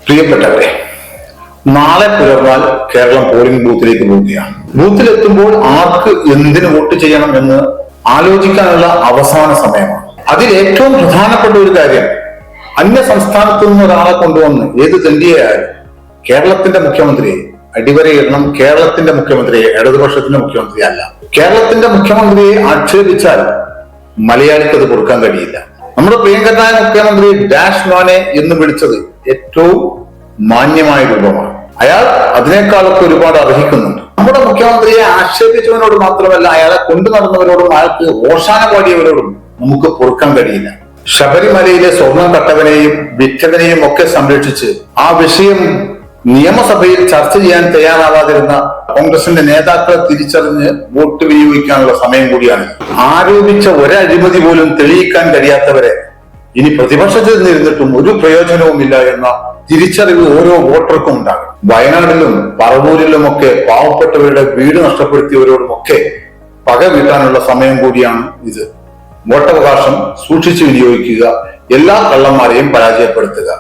പ്രിയപ്പെട്ടവരെ, നാളെ പുലർന്നാൽ കേരളം പോളിംഗ് ബൂത്തിലേക്ക് പോവുകയാണ്. ബൂത്തിലെത്തുമ്പോൾ ആർക്ക് എന്തിന് വോട്ട് ചെയ്യണം എന്ന് ആലോചിക്കാനുള്ള അവസാന സമയമാണ്. അതിൽ ഏറ്റവും പ്രധാനപ്പെട്ട ഒരു കാര്യം, അന്യ സംസ്ഥാനത്തു നിന്ന് ഒരാളെ കൊണ്ടുവന്ന് ഏത് തെണ്ടിയായാലും കേരളത്തിന്റെ മുഖ്യമന്ത്രിയെ അടിവരയിടണം. കേരളത്തിന്റെ മുഖ്യമന്ത്രിയെ, ഇടതുപക്ഷത്തിന്റെ മുഖ്യമന്ത്രി അല്ല. കേരളത്തിന്റെ മുഖ്യമന്ത്രിയെ ആക്ഷേപിച്ചാൽ മലയാളിക്ക് അത് കൊടുക്കാൻ കഴിയില്ല. നമ്മുടെ പ്രിയങ്കരനായ മുഖ്യമന്ത്രി ഡാഷ് മോനെ എന്ന് വിളിച്ചത് ഏറ്റവും മാന്യമായ രൂപമാണ്. അയാൾ അതിനേക്കാളൊക്കെ ഒരുപാട് അർഹിക്കുന്നുണ്ട്. നമ്മുടെ മുഖ്യമന്ത്രിയെ ആക്ഷേപിച്ചവനോട് മാത്രമല്ല, അയാളെ കൊണ്ടു നടന്നവരോടും അയാൾക്ക് ഓശാന പാടിയവരോടും നമുക്ക് പൊറുക്കാൻ കഴിയില്ല. ശബരിമലയിലെ സ്വർണം കട്ടവനെയും വിറ്റവനെയും ഒക്കെ സംരക്ഷിച്ച് ആ വിഷയം നിയമസഭയിൽ ചർച്ച ചെയ്യാൻ തയ്യാറാവാതിരുന്ന കോൺഗ്രസിന്റെ നേതാക്കളെ തിരിച്ചറിഞ്ഞ് വോട്ട് വിനിയോഗിക്കാനുള്ള സമയം കൂടിയാണ്. ആരോപിച്ച ഒരഴിമതി പോലും തെളിയിക്കാൻ കഴിയാത്തവരെ ഇനി പ്രതിപക്ഷത്തിൽ നിന്നിരുന്നിട്ടും ഒരു പ്രയോജനവുമില്ല എന്ന തിരിച്ചറിവ് ഓരോ വോട്ടർക്കും ഉണ്ടാകും. വയനാട്ടിലും പറവൂരിലുമൊക്കെ പാവപ്പെട്ടവരുടെ വീട് നഷ്ടപ്പെടുത്തിയവരോടുമൊക്കെ പക വീട്ടാനുള്ള സമയം കൂടിയാണ് ഇത്. വോട്ടവകാശം സൂക്ഷിച്ചു വിനിയോഗിക്കുക, എല്ലാ കള്ളന്മാരെയും പരാജയപ്പെടുത്തുക.